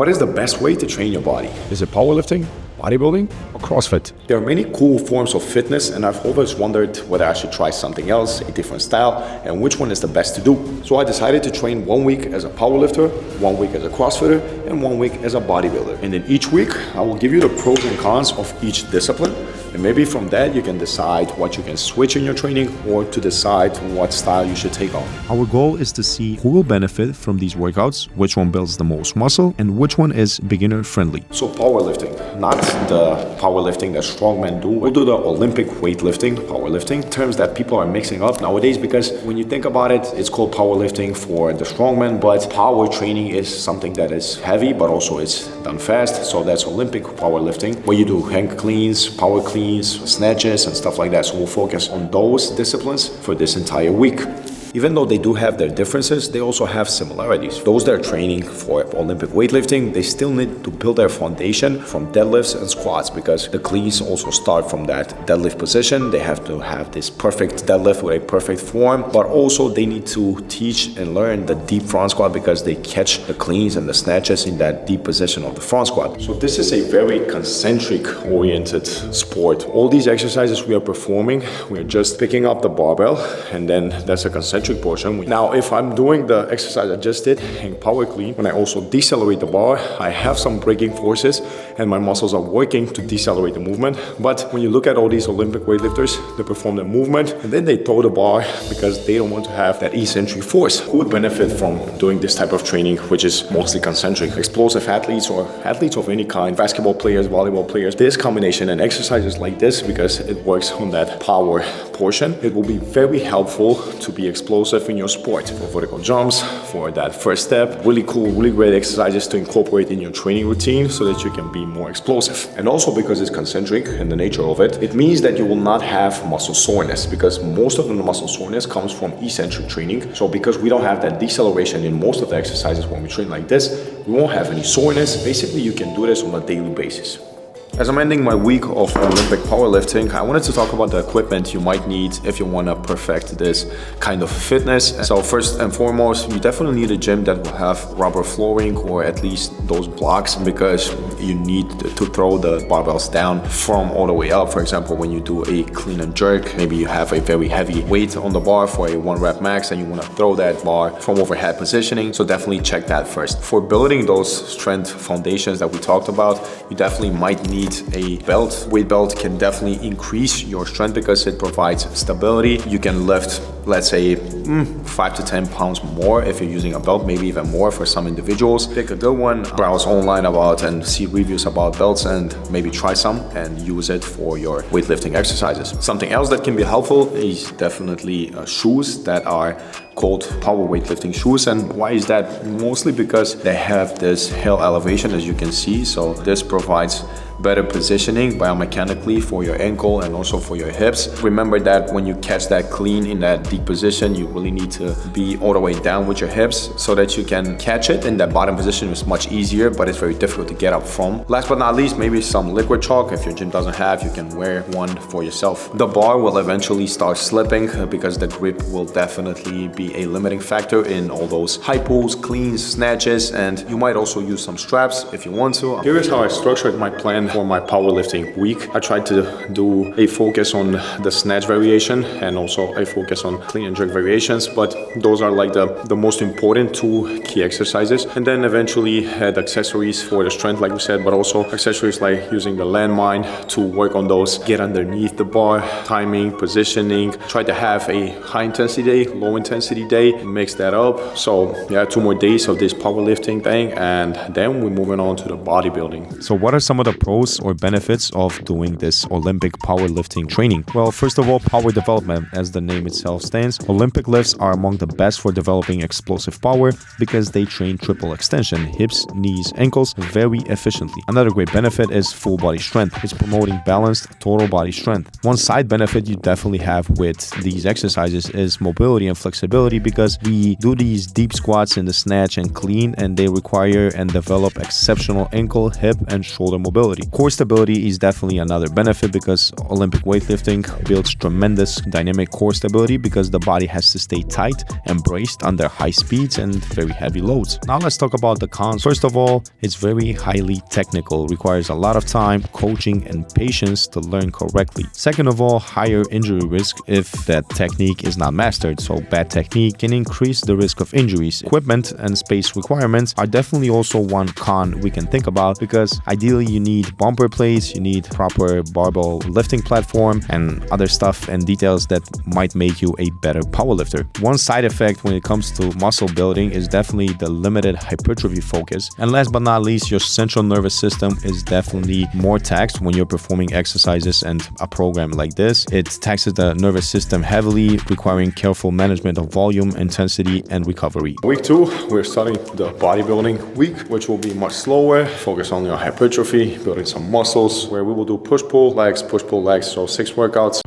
What is the best way to train your body? Is it powerlifting, bodybuilding, or CrossFit? There are many cool forms of fitness, and I've always wondered whether I should try something else, a different style, and which one is the best to do. So I decided to train 1 week as a powerlifter, 1 week as a CrossFitter, and 1 week as a bodybuilder. And then each week, I will give you the pros and cons of each discipline. And maybe from that, you can decide what you can switch in your training or to decide what style you should take on. Our goal is to see who will benefit from these workouts, which one builds the most muscle, and which one is beginner friendly. So powerlifting, not the powerlifting that strongmen do. We'll do the Olympic weightlifting, powerlifting, terms that people are mixing up nowadays because when you think about it, it's called powerlifting for the strongmen, but power training is something that is heavy, but also it's done fast. So that's Olympic powerlifting, where you do hang cleans, power cleans, snatches and stuff like that. So we'll focus on those disciplines for this entire week. Even though they do have their differences, they also have similarities. Those that are training for Olympic weightlifting, they still need to build their foundation from deadlifts and squats because the cleans also start from that deadlift position. They have to have this perfect deadlift with a perfect form, but also they need to teach and learn the deep front squat because they catch the cleans and the snatches in that deep position of the front squat. So this is a very concentric oriented sport. All these exercises we are performing, we are just picking up the barbell, and then that's a concentric portion. Now, if I'm doing the exercise I just did, hang power clean, when I also decelerate the bar, I have some braking forces and my muscles are working to decelerate the movement. But when you look at all these Olympic weightlifters, they perform the movement and then they tow the bar because they don't want to have that eccentric force. Who would benefit from doing this type of training, which is mostly concentric? Explosive athletes or athletes of any kind, basketball players, volleyball players. This combination and exercises like this, because it works on that power portion, it will be very helpful to be explosive in your sport, for vertical jumps, for that first step. Really cool, really great exercises to incorporate in your training routine so that you can be more explosive. And also because it's concentric in the nature of it, it means that you will not have muscle soreness because most of the muscle soreness comes from eccentric training. So because we don't have that deceleration in most of the exercises when we train like this, we won't have any soreness. Basically, you can do this on a daily basis. As I'm ending my week of Olympic powerlifting, I wanted to talk about the equipment you might need if you want to perfect this kind of fitness. So first and foremost, you definitely need a gym that will have rubber flooring or at least those blocks because you need to throw the barbells down from all the way up. For example, when you do a clean and jerk, maybe you have a very heavy weight on the bar for a 1 rep max and you want to throw that bar from overhead positioning. So definitely check that first. For building those strength foundations that we talked about, you definitely might need a belt. Weight belt can definitely increase your strength because it provides stability. You can lift, let's say, 5 to 10 pounds more if you're using a belt, maybe even more for some individuals. Pick a good one, browse online about and see reviews about belts and maybe try some and use it for your weightlifting exercises. Something else that can be helpful is definitely shoes that are called power weightlifting shoes. And why is that? Mostly because they have this hill elevation, as you can see. So this provides better positioning biomechanically for your ankle and also for your hips. Remember that when you catch that clean in that deep position, you really need to be all the way down with your hips so that you can catch it in that bottom position. Is much easier, but it's very difficult to get up from. Last but not least, maybe some liquid chalk. If your gym doesn't have, you can wear one for yourself. The bar will eventually start slipping because the grip will definitely be a limiting factor in all those high pulls, cleans, snatches, and you might also use some straps if you want to. Here is how I structured my plan for my powerlifting week. I tried to do a focus on the snatch variation and also a focus on clean and jerk variations, but those are like the most important 2 key exercises. And then eventually had accessories for the strength, like we said, but also accessories like using the landmine to work on those, get underneath the bar, timing, positioning. Try to have a high intensity day, low intensity day, mix that up. So yeah, 2 more days of this powerlifting thing, and then we're moving on to the bodybuilding. So what are some of the pros or benefits of doing this Olympic powerlifting training? Well, first of all, power development. As the name itself stands, Olympic lifts are among the best for developing explosive power because they train triple extension, hips, knees, ankles very efficiently. Another great benefit is full body strength. It's promoting balanced total body strength. One side benefit you definitely have with these exercises is mobility and flexibility because we do these deep squats in the snatch and clean, and they require and develop exceptional ankle, hip, and shoulder mobility. Core stability is definitely another benefit because Olympic weightlifting builds tremendous dynamic core stability because the body has to stay tight and braced under high speeds and very heavy loads. Now let's talk about the cons. First of all, it's very highly technical, requires a lot of time, coaching, and patience to learn correctly. Second of all, higher injury risk if that technique is not mastered, so bad technique can increase the risk of injuries. Equipment and space requirements are definitely also one con we can think about because ideally you need bumper plates, you need proper barbell lifting platform and other stuff and details that might make you a better powerlifter. One side effect when it comes to muscle building is definitely the limited hypertrophy focus. And last but not least, your central nervous system is definitely more taxed when you're performing exercises and a program like this. It taxes the nervous system heavily, requiring careful management of volume, intensity, and recovery. Week 2, we're starting the bodybuilding week, which will be much slower, focus only on hypertrophy, building some muscles, where we will do push-pull legs, so 6 workouts.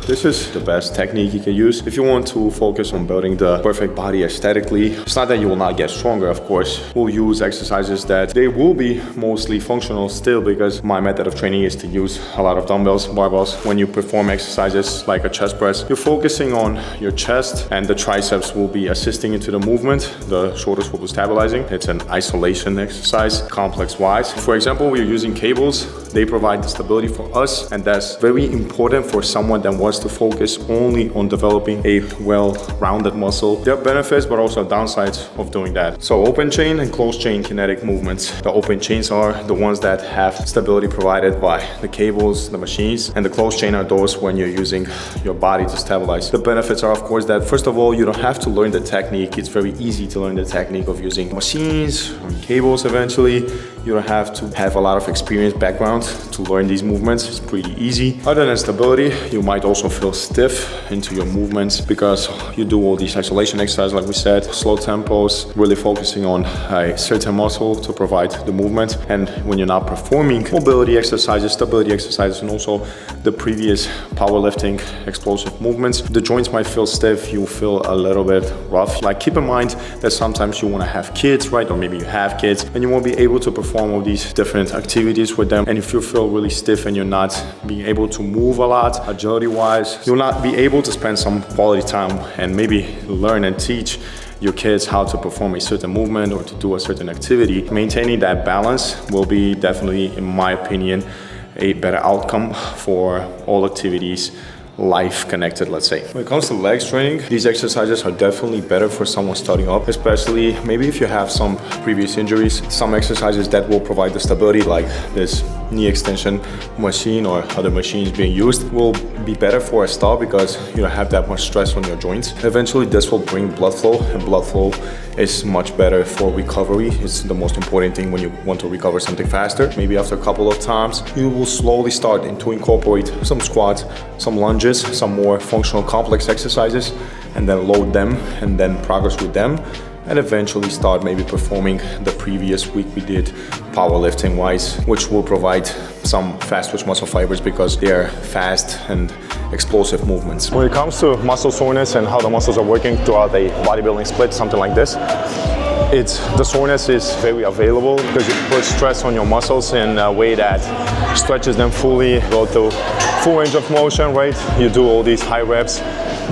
This is the best technique you can use if you want to focus on building the perfect body aesthetically. It's not that you will not get stronger, of course. We'll use exercises that they will be mostly functional still because my method of training is to use a lot of dumbbells, barbells. When you perform exercises like a chest press, you're focusing on your chest and the triceps will be assisting into the movement. The shoulders will be stabilizing. It's an isolation exercise, complex-wise. For example, we're using cables. They provide the stability for us, and that's very important for someone that wants to focus only on developing a well-rounded muscle. There are benefits, but also downsides of doing that. So open chain and closed chain kinetic movements. The open chains are the ones that have stability provided by the cables, the machines, and the closed chain are those when you're using your body to stabilize. The benefits are, of course, that first of all, you don't have to learn the technique. It's very easy to learn the technique of using machines or cables eventually. You don't have to have a lot of experience background to learn these movements. It's pretty easy. Other than stability, you might also feel stiff into your movements because you do all these isolation exercises, like we said, slow tempos, really focusing on a certain muscle to provide the movement. And when you're not performing mobility exercises, stability exercises, and also the previous powerlifting explosive movements, the joints might feel stiff, you feel a little bit rough. Like keep in mind that sometimes you want to have kids, right? Or maybe you have kids and you won't be able to perform all these different activities with them. And if you feel really stiff and you're not being able to move a lot, agility wise, you'll not be able to spend some quality time and maybe learn and teach your kids how to perform a certain movement or to do a certain activity. Maintaining that balance will be definitely, in my opinion, a better outcome for all activities life connected, let's say. When it comes to legs training, these exercises are definitely better for someone starting up, especially maybe if you have some previous injuries. Some exercises that will provide the stability, like this knee extension machine or other machines being used, will be better for a start because you don't have that much stress on your joints. Eventually this will bring blood flow, and blood flow is much better for recovery. It's the most important thing when you want to recover something faster. Maybe after a couple of times, you will slowly start to incorporate some squats, some lunges, some more functional complex exercises, and then load them and then progress with them, and eventually start maybe performing the previous week we did powerlifting wise, which will provide some fast twitch muscle fibers because they are fast and explosive movements. When it comes to muscle soreness and how the muscles are working throughout a bodybuilding split, something like this, the soreness is very available because you put stress on your muscles in a way that stretches them fully, go to full range of motion, right? You do all these high reps,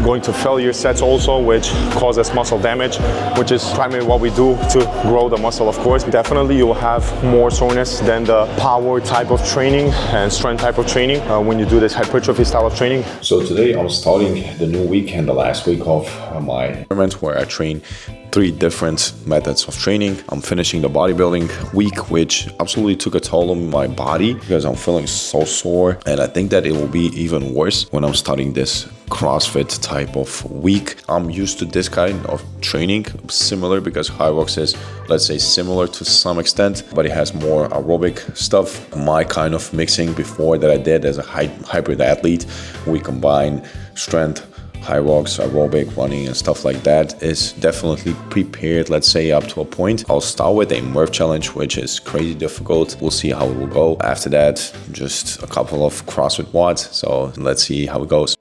going to failure sets also, which causes muscle damage, which is primarily what we do to grow the muscle, of course. Definitely you will have more soreness than the power type of training and strength type of training when you do this hypertrophy style of training. So today I'm starting the new week and the last week of my tournament where I train 3 different methods of training. I'm finishing the bodybuilding week, which absolutely took a toll on my body because I'm feeling so sore, and I think that it will be even worse when I'm starting this CrossFit type of week. I'm used to this kind of training, similar because HYROX is, let's say, similar to some extent, but it has more aerobic stuff. My kind of mixing before that I did as a hybrid athlete, we combine strength, HYROX, aerobic, running and stuff like that, is definitely prepared, let's say, up to a point. I'll start with a Murph challenge, which is crazy difficult. We'll see how it will go. After that, just a couple of CrossFit watts. So let's see how it goes.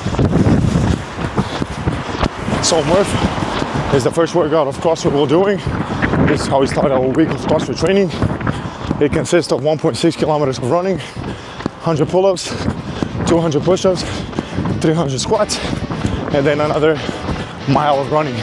So Murph It's the first workout of CrossFit we're doing. This is how we start our week of CrossFit training. It consists of 1.6 kilometers of running, 100 pull-ups, 200 push-ups, 300 squats, and then another mile of running.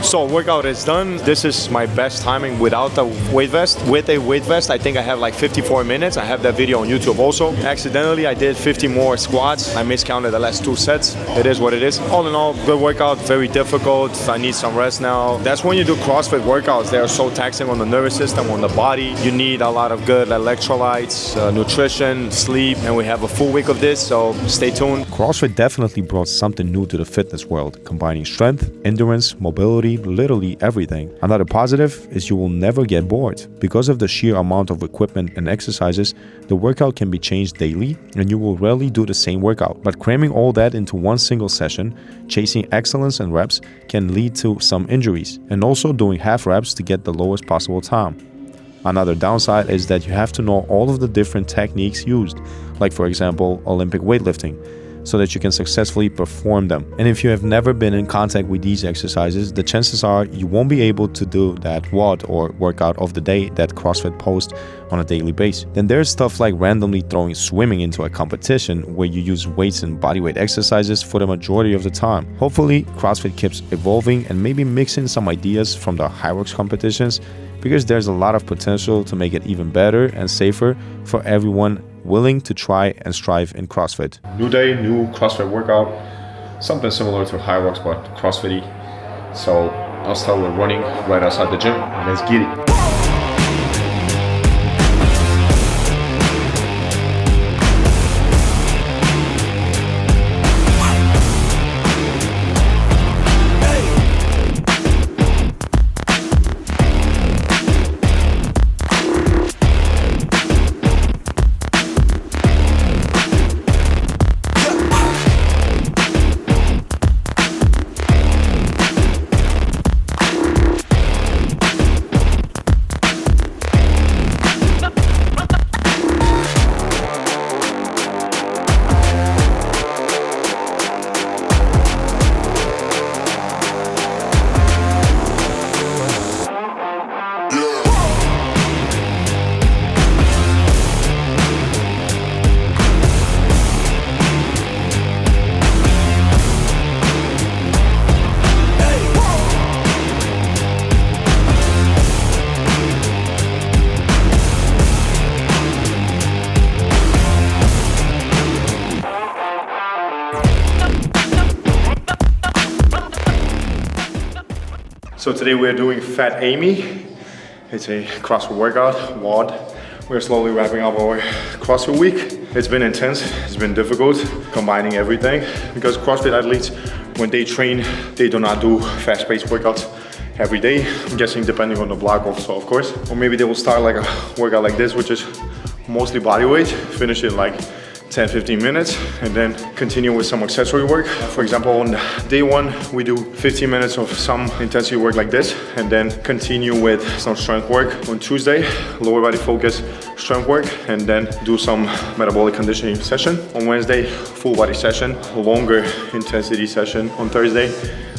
So workout is done. This is my best timing without the weight vest. With a weight vest, I think I have like 54 minutes. I have that video on YouTube also. Accidentally, I did 50 more squats. I miscounted the last 2 sets. It is what it is. All in all, good workout, very difficult. I need some rest now. That's when you do CrossFit workouts. They are so taxing on the nervous system, on the body. You need a lot of good electrolytes, nutrition, sleep, and we have a full week of this, so stay tuned. CrossFit definitely brought something new to the fitness world, combining strength, endurance, mobility, literally everything. Another positive is you will never get bored. Because of the sheer amount of equipment and exercises, the workout can be changed daily and you will rarely do the same workout. But cramming all that into one single session, chasing excellence and reps, can lead to some injuries, and also doing half reps to get the lowest possible time. Another downside is that you have to know all of the different techniques used, like for example Olympic weightlifting, so that you can successfully perform them. And if you have never been in contact with these exercises, the chances are you won't be able to do that WOD or workout of the day that CrossFit posts on a daily basis. Then there's stuff like randomly throwing swimming into a competition where you use weights and bodyweight exercises for the majority of the time. Hopefully, CrossFit keeps evolving and maybe mixing some ideas from the HYROX competitions, because there's a lot of potential to make it even better and safer for everyone willing to try and strive in CrossFit. New day, new CrossFit workout. Something similar to HYROX, but CrossFit-y. So I'll start with running right outside the gym. Let's get it. So today we're doing Fat Amy. It's a CrossFit workout, WOD. We're slowly wrapping up our CrossFit week. It's been intense, it's been difficult, combining everything. Because CrossFit athletes, when they train, they do not do fast-paced workouts every day. I'm guessing depending on the block also, of course. Or maybe they will start like a workout like this, which is mostly body weight, finish it like 10-15 minutes, and then continue with some accessory work. For example, on day 1, we do 15 minutes of some intensity work like this, and then continue with some strength work. On Tuesday, lower body focus strength work, and then do some metabolic conditioning session. On Wednesday, full body session, longer intensity session. On Thursday,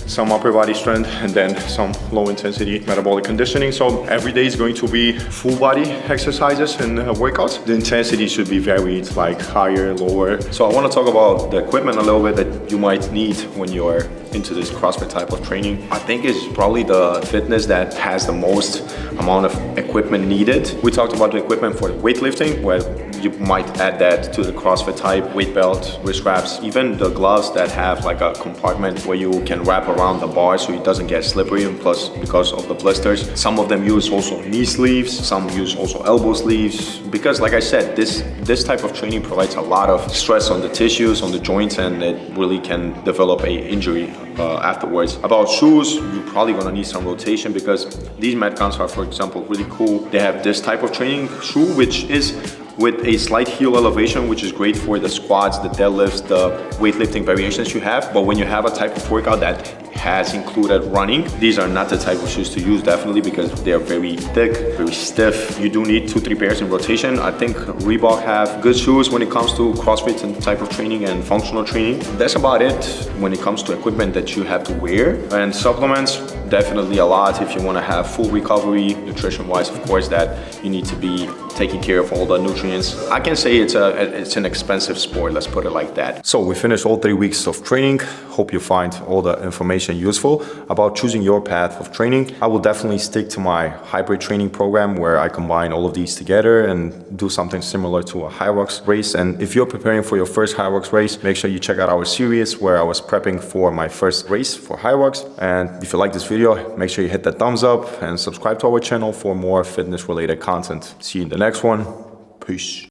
some upper body strength, and then some low intensity metabolic conditioning. So every day is going to be full body exercises and workouts. The intensity should be varied, like higher, lower. So I want to talk about the equipment a little bit that you might need when you're into this CrossFit type of training. I think it's probably the fitness that has the most amount of equipment needed. We talked about the equipment for weightlifting, where you might add that to the CrossFit type, weight belt, wrist straps, even the gloves that have like a compartment where you can wrap around the bar so it doesn't get slippery, and plus because of the blisters. Some of them use also knee sleeves, some use also elbow sleeves, because like I said, this type of training provides a lot of stress on the tissues, on the joints, and it really can develop a injury afterwards. About shoes, you're probably gonna need some rotation because these Metcons are, for example, really cool. They have this type of training shoe, which is with a slight heel elevation, which is great for the squats, the deadlifts, the weightlifting variations you have. But when you have a type of workout that has included running, these are not the type of shoes to use, definitely, because they are very thick, very stiff. You do need 2-3 pairs in rotation. I think Reebok have good shoes when it comes to CrossFit and type of training and functional training. That's about it when it comes to equipment that you have to wear. And supplements, definitely a lot if you want to have full recovery, nutrition-wise, of course, that you need to be taking care of all the nutrients. I can say it's an expensive sport, let's put it like that. So we finished all 3 weeks of training. Hope you find all the information useful about choosing your path of training. I will definitely stick to my hybrid training program where I combine all of these together and do something similar to a HYROX race. And if you're preparing for your first HYROX race, make sure you check out our series where I was prepping for my first race for HYROX. And if you like this video, make sure you hit that thumbs up and subscribe to our channel for more fitness related content. See you in the next one. Peace.